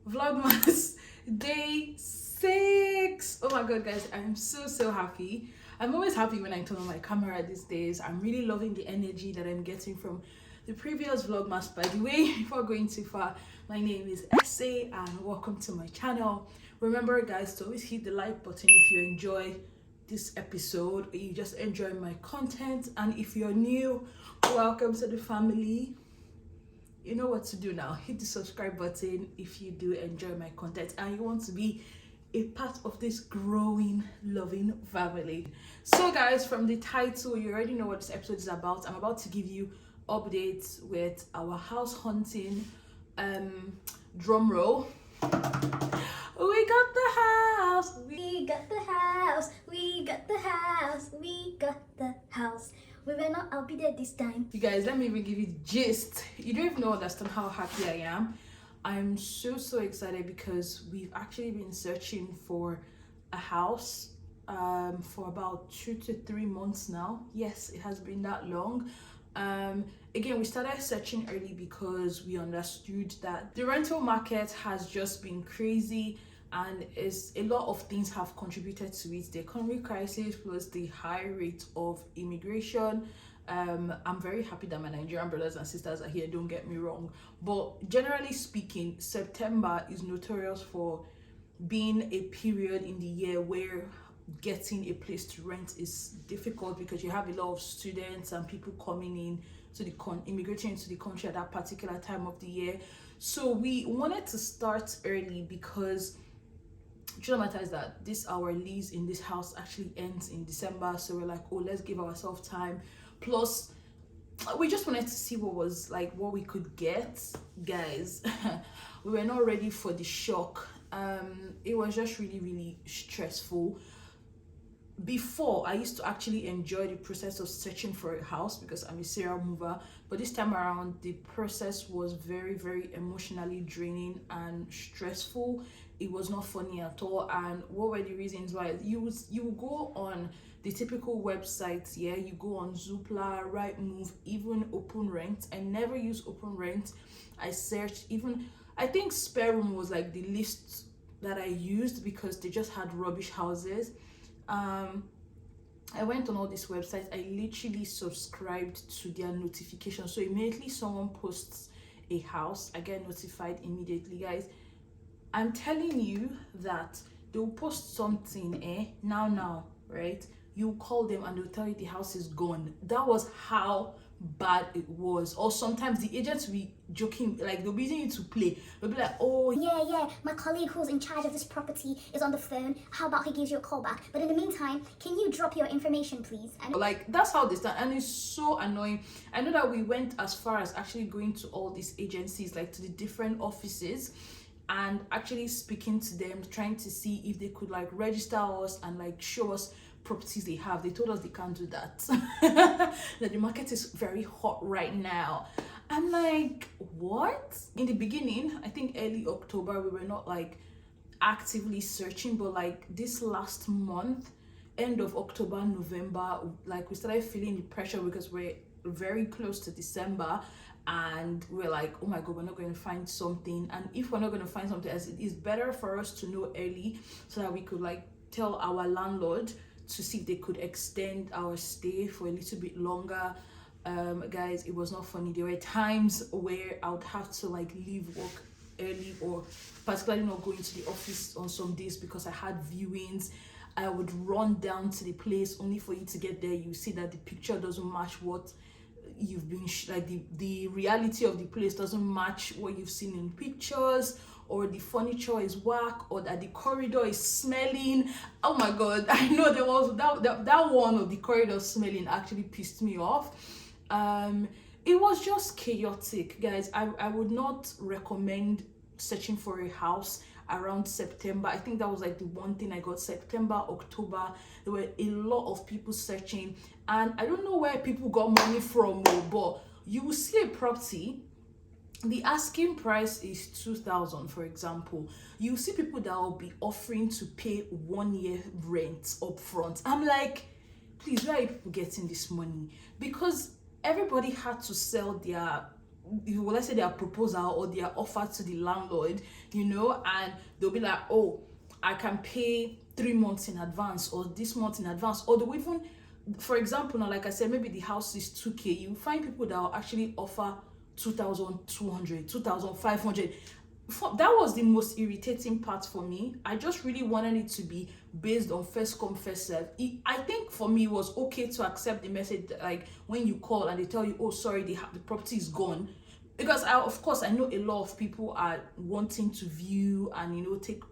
Vlogmas day 6. Oh my god, guys, I'm so happy. I'm always happy when I turn on my camera these days. I'm really loving the energy that I'm getting from the previous Vlogmas. By the way, before going too far, my name is Essay and welcome to my channel. Remember, guys, to always hit the like button if you enjoy this episode or you just enjoy my content, and if you're new, welcome to the family. You know what to do now. Hit the subscribe button if you do enjoy my content and you want to be a part of this growing, loving family. So guys, from the title, you already know what this episode is about. I'm about to give you updates with our house hunting. Drum roll. We got the house. We got the house. We got the house. We got the house. We were not, I'll be there this time. You guys, let me even give you the gist. You don't even understand how happy I am. I'm so excited because we've actually been searching for a house for about 2 to 3 months now. Yes, it has been that long. Again, we started searching early because we understood that the rental market has just been crazy, and is a lot of things have contributed to it. The economic crisis plus the high rate of immigration. I'm very happy that my Nigerian brothers and sisters are here, don't get me wrong, but generally speaking, September is notorious for being a period in the year where getting a place to rent is difficult because you have a lot of students and people coming in to the immigrating into the country at that particular time of the year. So we wanted to start early because the truth of the matter is that our lease in this house actually ends in December. So we're like, oh, let's give ourselves time. Plus, we just wanted to see what we could get, guys. We were not ready for the shock. It was just really stressful. Before, I used to actually enjoy the process of searching for a house because I'm a serial mover, but this time around the process was very emotionally draining and stressful. It was not funny at all. And what were the reasons why? You go on the typical websites, yeah, you go on Zoopla, Rightmove, even Open Rent. I never use Open Rent. I searched, even I think Spare Room was like the list that I used because they just had rubbish houses. I went on all these websites. I literally subscribed to their notifications, so immediately someone posts a house, I get notified immediately, guys. I'm telling you that they'll post something now, right? You call them and they'll tell you the house is gone. That was how bad it was. Or sometimes the agents will be joking, like they'll be using you to play. They'll be like, oh Yeah, my colleague who's in charge of this property is on the phone. How about he gives you a call back? But in the meantime, can you drop your information, please? And like, that's how they start, and it's so annoying. I know that we went as far as actually going to all these agencies, like to the different offices, and actually speaking to them, trying to see if they could like register us and like show us properties they have. They told us they can't do that. That the market is very hot right now. I'm like, what? In the beginning, I think early October, we were not like actively searching, but like this last month, end of October, November, like we started feeling the pressure because we're very close to December, and we're like, oh my god, we're not going to find something. And if we're not going to find something, as it is better for us to know early so that we could like tell our landlord to see if they could extend our stay for a little bit longer. Guys, it was not funny. There were times where I would have to like leave work early, or particularly not going to the office on some days because I had viewings. I would run down to the place only for you to get there. You see that the picture doesn't match what you've been like the reality of the place doesn't match what you've seen in pictures, or the furniture is whack, or that the corridor is smelling. Oh my god, I know there was that one of the corridor smelling actually pissed me off. It was just chaotic, guys. I would not recommend searching for a house around September. I think that was like the one thing I got. September, October, there were a lot of people searching, and I don't know where people got money from, but you will see a property, the asking price is 2,000, for example. You see people that will be offering to pay 1 year rent up front. I'm like, please, where are people getting this money? Because everybody had to sell their well, let's say their proposal or their offer to the landlord, you know, and they'll be like, oh, I can pay 3 months in advance or this month in advance, or they'll even, for example, now, like I said, maybe the house is 2K, you find people that will actually offer 2,200, 2,500. That was the most irritating part for me. I just really wanted it to be based on first come first serve. I think for me it was okay to accept the message that, like, when you call and they tell you, oh sorry, the property is gone, because of course I know a lot of people are wanting to view and, you know, take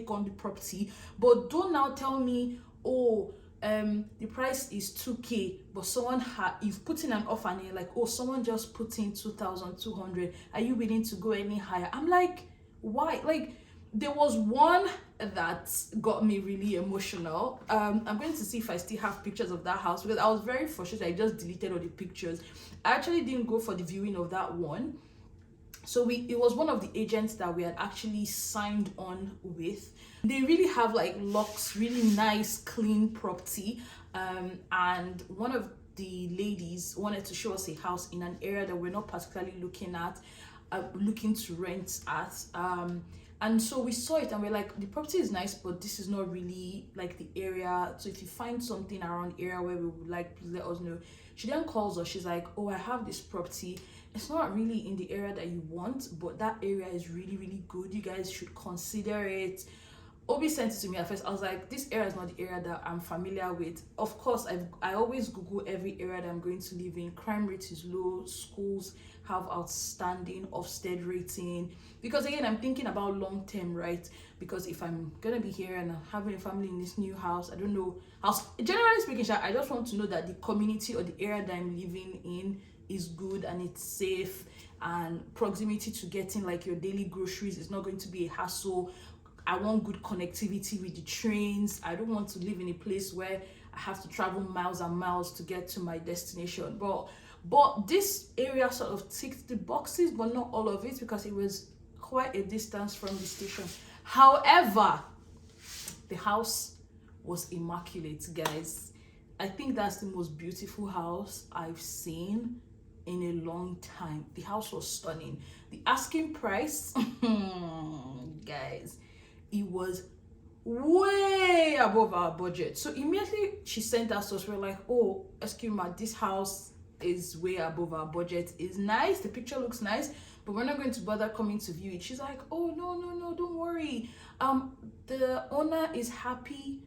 on the property, but don't now tell me, oh, the price is 2K, but someone you've put in an offer and you're like, oh, someone just put in 2,200, are you willing to go any higher? I'm like, why? Like, there was one that got me really emotional. I'm going to see if I still have pictures of that house, because I was very frustrated. I just deleted all the pictures. I actually didn't go for the viewing of that one. So it was one of the agents that we had actually signed on with. They really have like locks, really nice, clean property. And one of the ladies wanted to show us a house in an area that we're not particularly looking to rent at. And so we saw it and we're like, the property is nice, but this is not really like the area. So if you find something around the area where we would like, please let us know. She then calls us. She's like, oh, I have this property. It's not really in the area that you want, but that area is really, really good. You guys should consider it. Obi sent it to me at first. I was like, this area is not the area that I'm familiar with. Of course, I always Google every area that I'm going to live in. Crime rate is low. Schools have outstanding Ofsted rating. Because again, I'm thinking about long term, right? Because if I'm gonna be here and I'm having a family in this new house, I don't know. Generally speaking, I just want to know that the community or the area that I'm living in is good and it's safe, and proximity to getting like your daily groceries is not going to be a hassle. I want good connectivity with the trains. I don't want to live in a place where I have to travel miles and miles to get to my destination. But this area sort of ticked the boxes, but not all of it, because it was quite a distance from the station. However, the house was immaculate, guys. I think that's the most beautiful house I've seen in a long time. The house was stunning. The asking price, guys, it was way above our budget. So immediately she sent us to us. We're like, oh, excuse me, this house is way above our budget. It's nice, the picture looks nice, but we're not going to bother coming to view it. She's like, oh, no, don't worry. The owner is happy.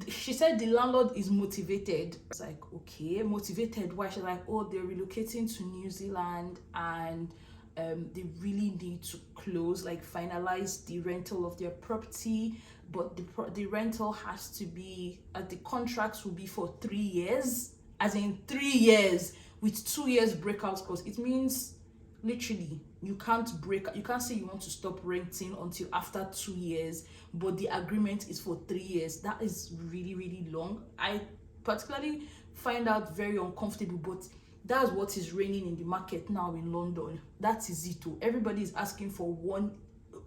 She said the landlord is motivated. It's like, okay, motivated why? She's like, oh, they're relocating to New Zealand and they really need to close, like finalize the rental of their property, but the rental has to be, the contracts will be for 3 years, as in 3 years with 2 years breakout clause. It means literally you can't say you want to stop renting until after 2 years, but the agreement is for 3 years. That is really, really long. I particularly find that very uncomfortable, but that's what is reigning in the market now in London. That is it too. Everybody is asking for one.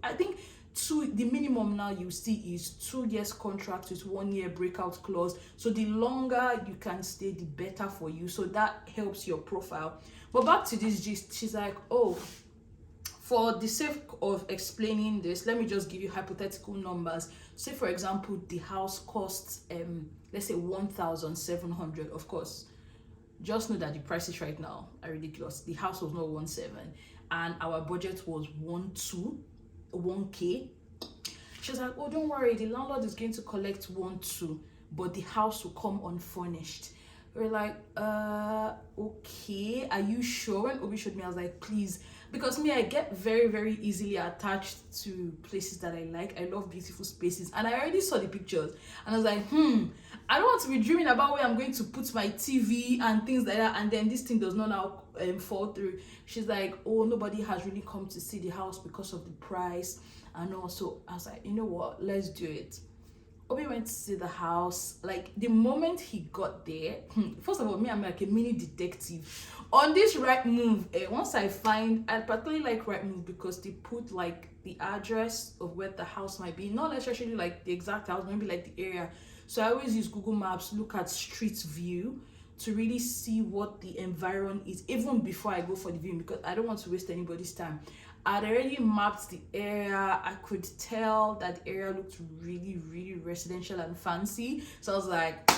I think the minimum now you see is 2 years contract with 1 year breakout clause. So the longer you can stay, the better for you. So that helps your profile. But back to this gist, she's like, oh, for the sake of explaining this, let me just give you hypothetical numbers. Say for example, the house costs let's say 1,700. Of course, just know that the prices right now are ridiculous. The house was not 1.7 and our budget was 1K. She's like, oh, don't worry, the landlord is going to collect 1.2, but the house will come unfurnished. We're like, okay, are you sure? When Obi showed me, I was like, please, because me, I get very, very easily attached to places that I like. I love beautiful spaces, and I already saw the pictures, and I was like, I don't want to be dreaming about where I'm going to put my TV and things like that, and then this thing does not now fall through. She's like, oh, nobody has really come to see the house because of the price, and also I was like, you know what, let's do it. Obi went to see the house. Like the moment he got there, first of all, me, I'm like a mini detective on this Rightmove. Once I particularly like Rightmove because they put like the address of where the house might be, not necessarily like the exact house, maybe like the area. So I always use Google Maps, look at street view. to really see what the environment is even before I go for the viewing, because I don't want to waste anybody's time. I'd already mapped the area. I could tell that the area looked really, really residential and fancy. So I was like,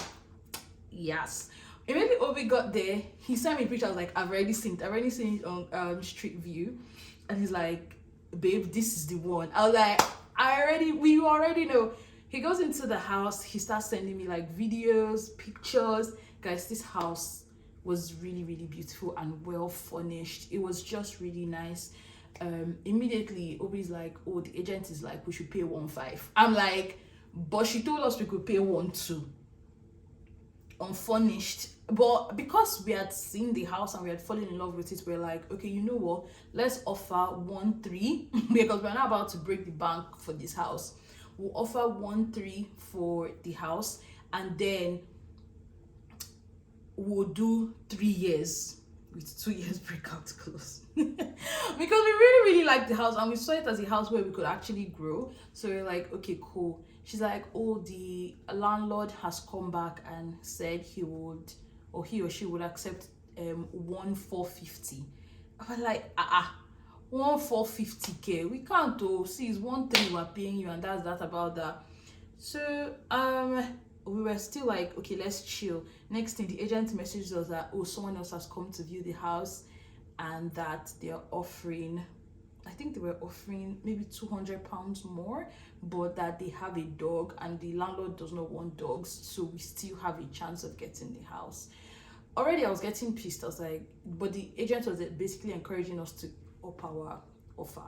yes. Immediately Obi got there, he sent me a picture. I was like, I've already seen it on Street View. And he's like, babe, this is the one. I was like, we already know. He goes into the house, he starts sending me like videos, pictures. Guys, this house was really, really beautiful and well furnished. It was just really nice. Immediately Obi's like, oh, the agent is like, we should pay 1.5. I'm like, but she told us we could pay 1.2 unfurnished. But because we had seen the house and we had fallen in love with it, we're like, okay, you know what, let's offer 1.3 because we're not about to break the bank for this house. We'll offer 1.3 for the house, and then we'll do 3 years with 2 years breakout clause. Because we really, really liked the house and we saw it as a house where we could actually grow. So we're like, okay, cool. She's like, oh, the landlord has come back and said he would, or he or she would accept 1,450. I was like, 1,450K. We can't though. See, it's 1.3 we're paying you, and that's that about that. So we were still like, okay, let's chill. Next thing, the agent messaged us that, oh, someone else has come to view the house and that they're offering, I think they were offering maybe £200 more, but that they have a dog and the landlord does not want dogs, so we still have a chance of getting the house. Already I was getting pissed. I was like, but the agent was basically encouraging us to up our offer.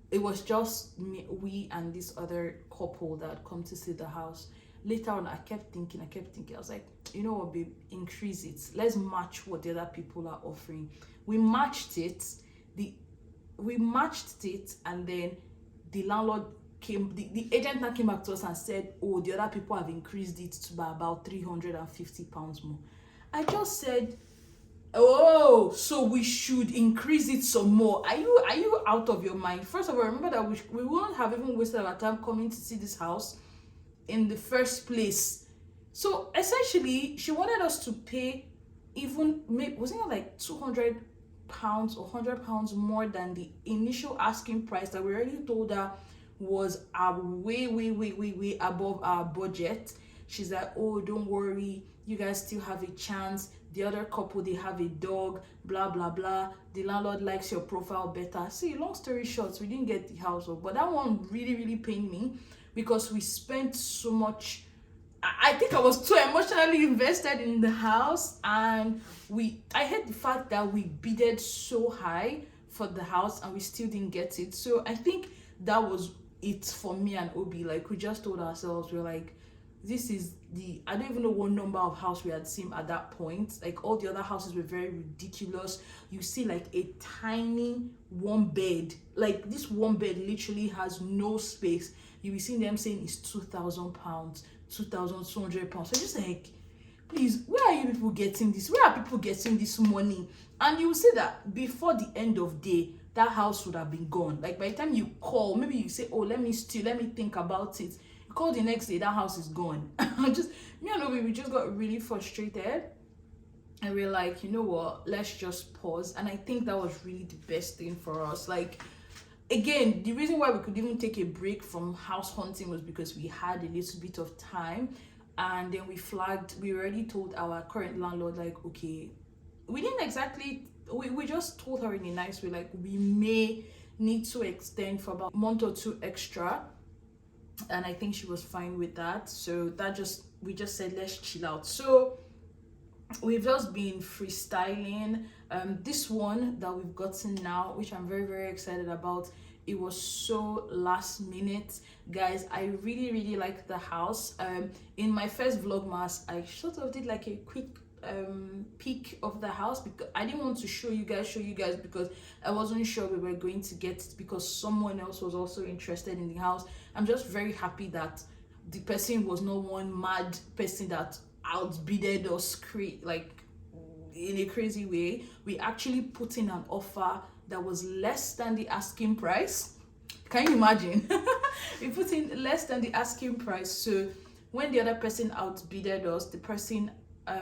It was just me, we and this other couple that had come to see the house. Later on, I kept thinking. I was like, you know what, babe, increase it. Let's match what the other people are offering. We matched it. And then the landlord came, the agent now came back to us and said, oh, the other people have increased it to by about £350 more. I just said, oh, so we should increase it some more. Are you out of your mind? First of all, remember that we wouldn't have even wasted our time coming to see this house in the first place. So essentially, she wanted us to pay even, wasn't it like £200 or £100 more than the initial asking price that we already told her was way above our budget. She's like, oh, don't worry, you guys still have a chance. The other couple, they have a dog, blah blah blah. The landlord likes your profile better. See, long story short, we didn't get the house, but that one really pained me because we spent so much. I think I was too emotionally invested in the house, and I hate the fact that we bidded so high for the house and we still didn't get it. So I think that was it for me and Obi. Like, we just told ourselves, we're like, this is I don't even know what number of house we had seen at that point. Like, all the other houses were very ridiculous. You see like a tiny one bed, like this one bed literally has no space. You will see them saying it's £2,000, £2,200. So just like, please, where are you people getting this? Where are people getting this money? And you will see that before the end of day, that house would have been gone. Like, by the time you call, maybe you say, oh, let me think about it. You call the next day, that house is gone. Me and Obi, we just got really frustrated. And we're like, you know what, let's just pause. And I think that was really the best thing for us. Like, again, the reason why we could even take a break from house hunting was because we had a little bit of time. And then we already told our current landlord, like, okay, we didn't exactly, we just told her in a nice way, like, we may need to extend for about a month or two extra. And I think she was fine with that. So we just said, let's chill out. So we've just been freestyling. This one that we've gotten now, which I'm very excited about, it was so last minute. Guys, I really like the house. In my first Vlogmas, I sort of did like a quick peek of the house because I didn't want to show you guys because I wasn't sure we were going to get it because someone else was also interested in the house. I'm just very happy that the person was not one mad person that outbidded us like in a crazy way. We actually put in an offer that was less than the asking price. Can you imagine? We put in less than the asking price. So when the other person outbidded us, the person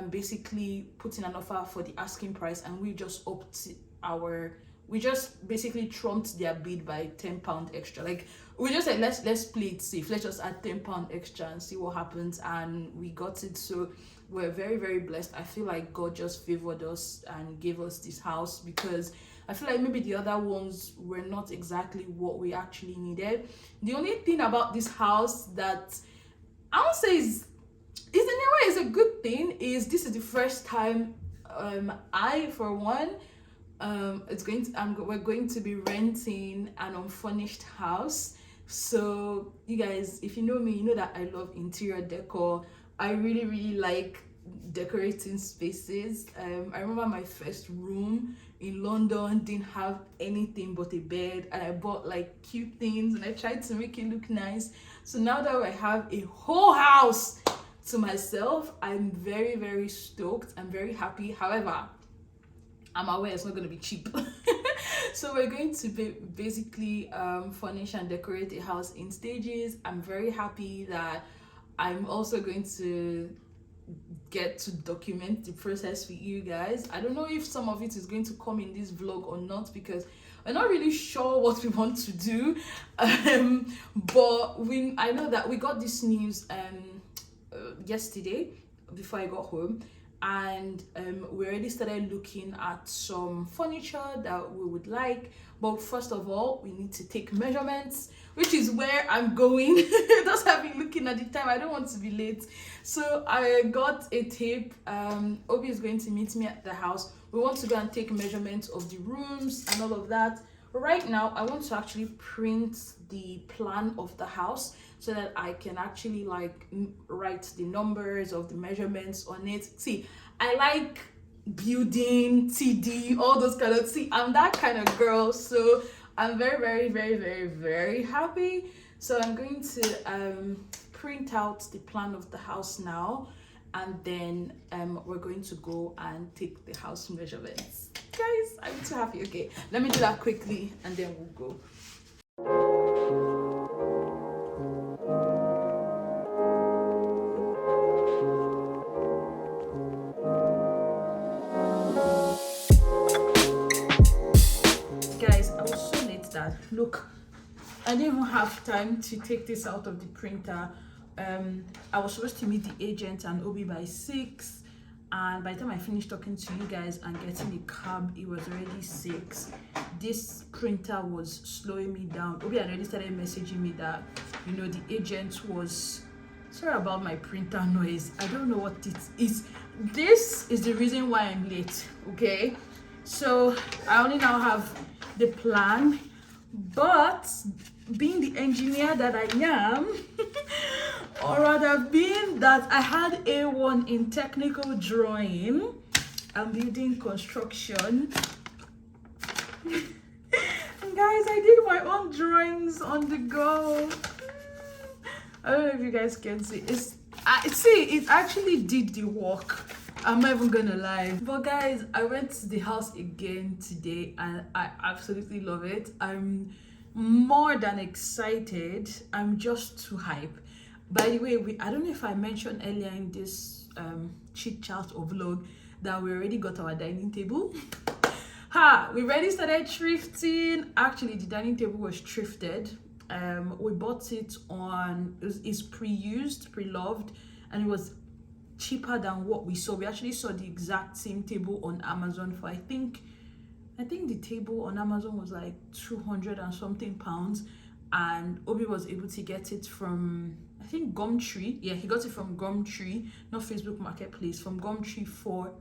basically put in an offer for the asking price, and we just basically trumped their bid by £10 extra. Like, we just said, let's play it safe, let's just add £10 extra and see what happens, and we got it. So we're very, very blessed. I feel like God just favored us and gave us this house, because I feel like maybe the other ones were not exactly what we actually needed. The only thing about this house that I would say is in a way is a good thing is this is the first time I, for one, we're going to be renting an unfurnished house. So you guys, if you know me, you know that I love interior decor. I really, really like decorating spaces. I remember my first room in London didn't have anything but a bed, and I bought like cute things and I tried to make it look nice. So now that I have a whole house to myself, I'm very, very stoked. I'm very happy. However, I'm aware it's not going to be cheap. So we're going to basically furnish and decorate a house in stages. I'm very happy that I'm also going to get to document the process for you guys. I don't know if some of it is going to come in this vlog or not, because we're not really sure what we want to do. But I know that we got this news yesterday before I got home, and we already started looking at some furniture that we would like. But first of all, we need to take measurements, which is where I'm going. That's why I've been looking at the time. I don't want to be late. So I got a tape. Obi is going to meet me at the house. We want to go and take measurements of the rooms and all of that. Right now, I want to actually print the plan of the house so that I can actually like write the numbers of the measurements on it. See, I like building, TD, all those kind of, see, I'm that kind of girl. So I'm very, very, very, very, very happy. So I'm going to print out the plan of the house now, and then we're going to go and take the house measurements. Guys, I'm too happy. Okay, let me do that quickly and then we'll go. Guys, I was so late that, look, I didn't even have time to take this out of the printer. I was supposed to meet the agent and Obi by 6, and by the time I finished talking to you guys and getting the cab, it was already 6. This printer was slowing me down. Obi had already started messaging me that, you know, the agent was sorry about my printer noise. I don't know what it is. This is the reason why I'm late. Okay, so I only now have the plan, but being the engineer that I am, or rather being that I had A1 in technical drawing and building construction, and guys, I did my own drawings on the go. I don't know if you guys can see. It actually did the work. I'm not even gonna lie. But guys, I went to the house again today and I absolutely love it. I'm more than excited. I'm just too hype. By the way, I don't know if I mentioned earlier in this chit chat or vlog that we already got our dining table. We already started thrifting. Actually, the dining table was thrifted. We bought it on, it's pre-used, pre-loved, and it was cheaper than what we saw. We actually saw the exact same table on Amazon for I think the table on Amazon was like 200 and something pounds, and Obi was able to get it from I think Gumtree. Yeah, he got it from Gumtree, not Facebook Marketplace, from Gumtree for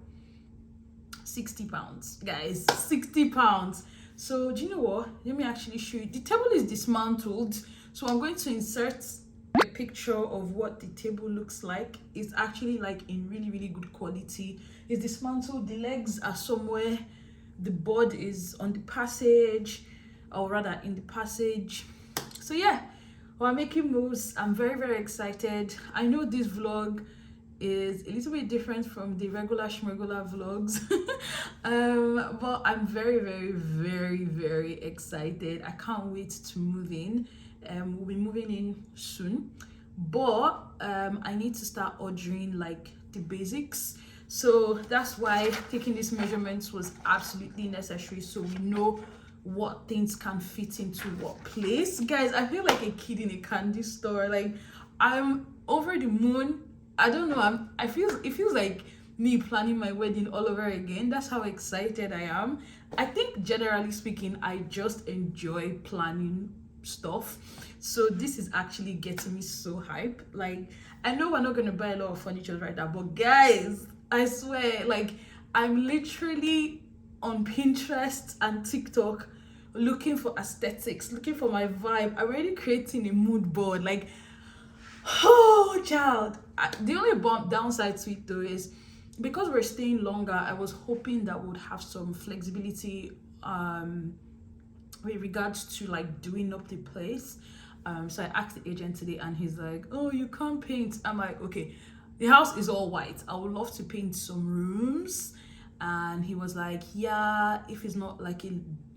£60, guys. £60. So do you know what, let me actually show you. The table is dismantled, so I'm going to insert a picture of what the table looks like. It's actually like in really, really good quality. It's dismantled, the legs are somewhere, the board is on the passage, or rather in the passage. So yeah, we're making moves. I'm very, very excited. I know this vlog is a little bit different from the regular schmegular vlogs, but I'm very, very, very, very excited. I can't wait to move in. We'll be moving in soon, but I need to start ordering like the basics. So that's why taking these measurements was absolutely necessary, so we know what things can fit into what place. Guys, I feel like a kid in a candy store. Like, I'm over the moon. I don't know, it feels like me planning my wedding all over again. That's how excited I am. I think generally speaking, I just enjoy planning stuff, so this is actually getting me so hype. Like, I know we're not going to buy a lot of furniture right now, but guys, I swear, like, I'm literally on Pinterest and TikTok looking for aesthetics, looking for my vibe. I'm already creating a mood board. Like, oh child, the only downside to it though is because we're staying longer, I was hoping that we would have some flexibility with regards to like doing up the place. So I asked the agent today and he's like, oh, you can't paint. I'm like, okay, the house is all white, I would love to paint some rooms. And he was like, yeah, if it's not like a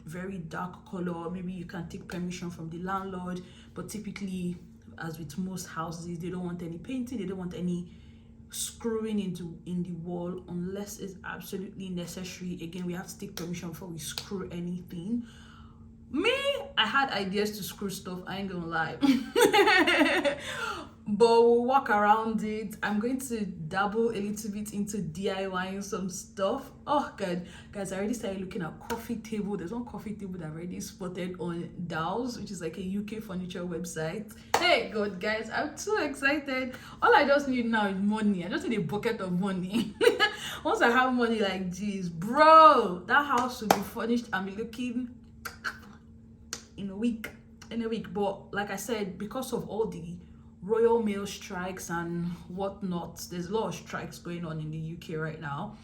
very dark color, maybe you can take permission from the landlord. But typically, as with most houses, they don't want any painting, they don't want any screwing in the wall unless it's absolutely necessary. Again, we have to take permission before we screw anything. Me, I had ideas to screw stuff, I ain't gonna lie. But we'll walk around it. I'm going to dabble a little bit into DIYing some stuff. Oh god, guys, I already started looking at coffee table. There's one coffee table that I already spotted on Dow's, which is like a UK furniture website. Hey god, guys, I'm too excited. All I just need now is money. I just need a bucket of money. Once I have money like this, bro, that house will be furnished and be looking in a week. But like I said, because of all the Royal Mail strikes and whatnot, there's a lot of strikes going on in the UK right now.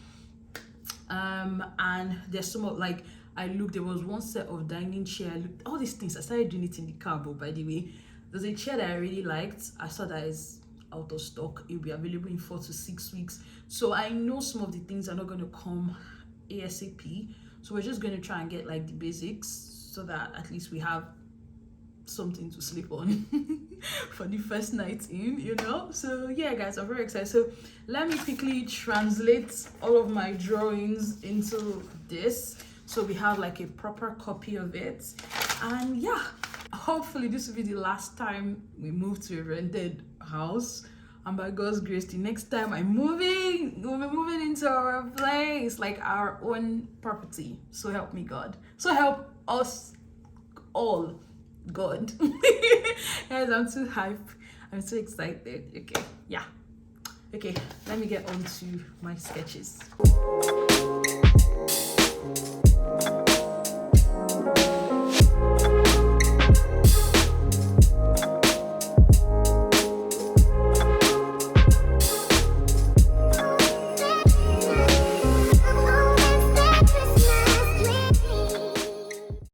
And there's some of, like, I looked, there was one set of dining chair. I looked, all these things, I started doing it in the car. But by the way, there's a chair that I really liked. I saw that it's out of stock. It'll be available in 4 to 6 weeks. So I know some of the things are not going to come ASAP. So we're just going to try and get like the basics so that at least we have something to sleep on for the first night in, you know. So yeah guys, I'm very excited. So let me quickly translate all of my drawings into this, so we have like a proper copy of it. And yeah, hopefully this will be the last time we move to a rented house, and by God's grace, the next time we'll be moving into our place, like our own property. So help me God, so help us all God. Guys, I'm too hype, I'm so excited. Okay, yeah, okay, let me get on to my sketches.